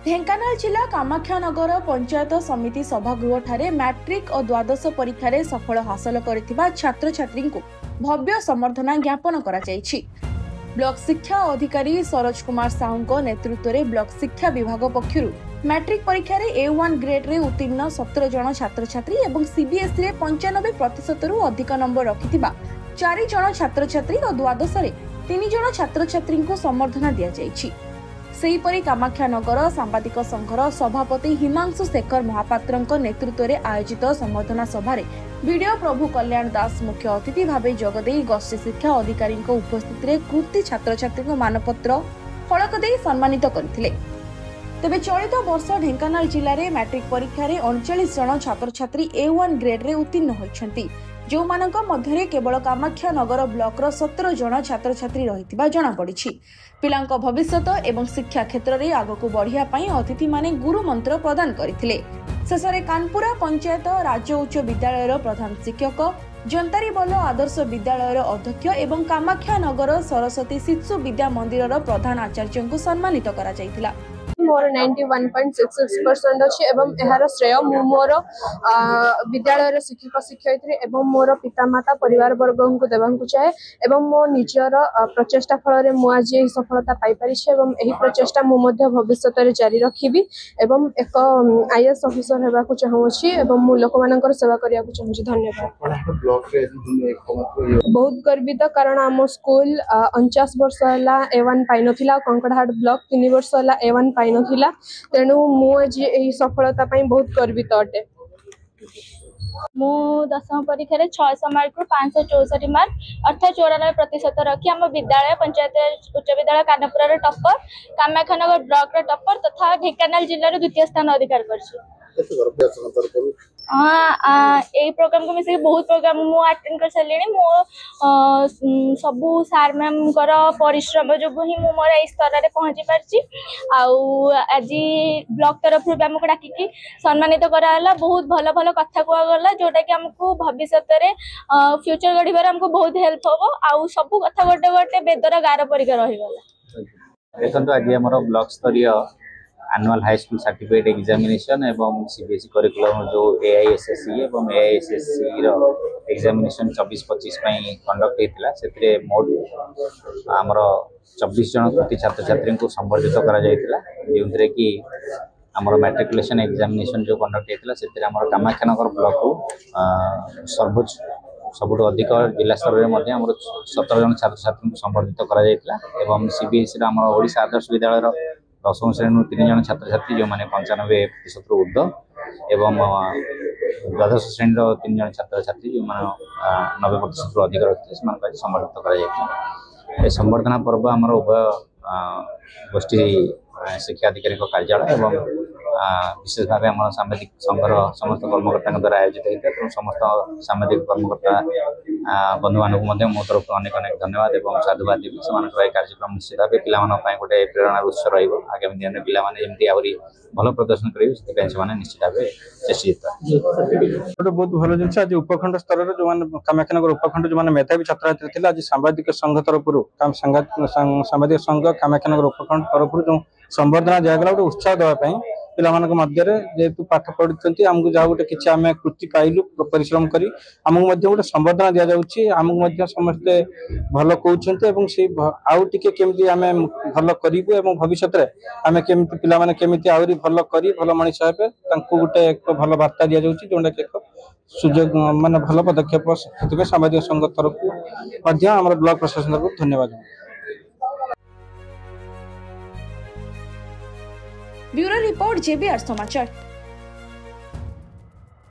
ढेंकानाल जिला कामाख्यानगर पंचायत समिति सभागृह ठारे मैट्रिक और द्वादश परीक्षा सफल हासिल करथिबा छात्र छात्री को भव्य सम्बर्धना ज्ञापन करा जायछि। ब्लॉक शिक्षा अधिकारी सरोज कुमार साहू नेतृत्व में ब्लॉक शिक्षा विभाग पक्षर मैट्रिक परीक्षा A1 ग्रेड रे उत्तीर्ण 17 जन छात्र छात्री और सीबीएसई रे 95% रु अधिक नंबर रखिथिबा 4 जन छात्र छात्री और द्वादश रे 3 जन छात्र छात्री को सम्बर्धना दिया जायछि। सेहीपरि कामाख्यानगर सांबादिक संघर सभापति हिमांशु शेखर महापात्र नेतृत्व में आयोजित संबर्धना सभा वीडियो प्रभु कल्याण दास मुख्य अतिथि भाव जोगदे गोष्ठी शिक्षा अधिकारी उपस्थित में कृति छात्र छात्री मानपत्र फलक दे सम्मानित करथिले। तेबे चलित वर्ष ढेंकानाल जिले में मैट्रिक परीक्षा 39 जन छात्र छात्री A1 ग्रेड रे उत्तीर्ण होइछंती, जो मानक मध्यरे केवल कामाख्यानगर ब्लॉक 17 जन छात्र छात्री रहितिबा जणा पड़िछि। पिलांक भविष्यत एवं शिक्षा क्षेत्र में आगक बढ़िया पई अतिथि माने गुरु मंत्र प्रदान करथिले। शेषरे कानपुरा पंचायत राज्य उच्च विद्यालय प्रधान शिक्षक जंतारीबल आदर्श विद्यालय अध्यक्ष एवं कामाख्यानगर सरस्वती शिशु विद्या मंदिर प्रधान आचार्य को सम्मानित करा जायतिला। मोर 91.66% अच्छी एवं यार श्रेय मु मोर विद्यालय शिक्षक शिक्षयित्री एवं मोर पितामाता परिवार वर्ग को देवाक चाहे एवं मो निजर प्रचेषा फल मु आज यही सफलता पाई पारि एवं यही प्रचेषा मु भविष्य में जारी रखी एवं एक IAS ऑफिसर होगा चाहूँगी एवं मु लोक मान सेवा करने को चाहूँगी। धन्यवाद। बहुत गर्वित कारण आम स्कूल 49 वर्ष है A1 पाई ना कंकड़ाहाट ब्लॉक 3 वर्ष है A1 पाई नथिला, तेणु मुझे यही सफलता पाई बहुत गर्वित अटे। मु दशम परीक्षा 600 मार्क 564 मार्क अर्थात 94% रखी आम विद्यालय पंचायत उच्च विद्यालय Kanpur topper Kamakhyanagar block topper तथा ढेंकानाल जिले द्वितीय स्थान अधिकार करछि। यही प्रोग्राम को मिसे बहुत प्रोग्राम मु अटेंड कर सारे मो सबू सार मैम परिश्रम जो ही मु मोर ए स्तर में पहुँची पार्ची। आज ब्लॉक तरफ आमको डाकिकी सम्मानित कराला। बहुत भल भल कथा कहगला जोटा कि आमको भविष्य में फ्यूचर गढ़ आमको बहुत हेल्प हम आउ सब कथा गोटे गोटे बेदर गार परिका रहीगला। देखो आज आम ब्लॉक स्तरीय annual high school certificate examination एवं CBSE करिकुलम जो AISSE एवं AISSE रो एग्जामिनेशन 24-25 कंडक्ट होता से मोट आमर 24 जन कृति छात्र छात्री को संबर्धित करा जायतिला, जो कि आमर मैट्रिकुलेशन एग्जामिनेशन जो कंडक्ट होता से कामाख्यानगर ब्लॉक को सर्वोच्च सबुठ अधिक जिला स्तर में 17 जन छात्र छात्री को संबर्धित करा जायतिला एवं CBSE आम ओडिशा आदर्श विद्यालय 10वीं श्रेणी 3 जन छात्र छात्री जो मैंने 95% ऊर्ध एवं द्वादश श्रेणी 3 जन छात्र छात्री जो मैंने 90% अधिक रखते संबर्धित कर संबर्धना पर्व आम उभय गोष्ठी शिक्षा अधिकारी कार्यालय एवं विशेष भाव आम सामाजिक संघर समस्त कर्मकर्ता द्वारा आयोजित होता है। समस्त सामाजिक कर्मकर्ता बंधु मानक मो तरफ अनेक अनेक धन्यवाद और साधुवाद देवी से कार्यक्रम निश्चित भाव पे गोटे प्रेरणा उत्स रगामी दिन में पाने आहरी भल प्रदर्शन करेंगे से निश्चित भाव चेष्टित बहुत भल जिन आज उपखंड स्तर में जो कामाख्यानगर उपखंड जो मेधावी छात्र छात्री थे आज सांबादिक संघ तरफ सांबादिक संघ कामाख्यानगर उपखंड तरफ जो संबर्धना दिगला गोटे उत्साह देवाई पिला मध्य जेहेतु पाठ पढ़ी आमको जहाँ गोटे किसी आम कृति पाइलु परिश्रम करी आमको गोटे संबर्धना दि जाऊँगी आमको समस्ते भल कहते से आउ टे केमी आम भल करूँ भविष्य में आम केमी पिला केमी आहरी भल कर भल मनीष हे गोटे एक भल बार्ता दि जाऊँगी जोटा कि एक सुजोग मान भल पदक्षेप से सामाजिक संघ तरफ आम ब्लॉक प्रशासन तरफ धन्यवाद। ब्यूरो रिपोर्ट JBR समाचार।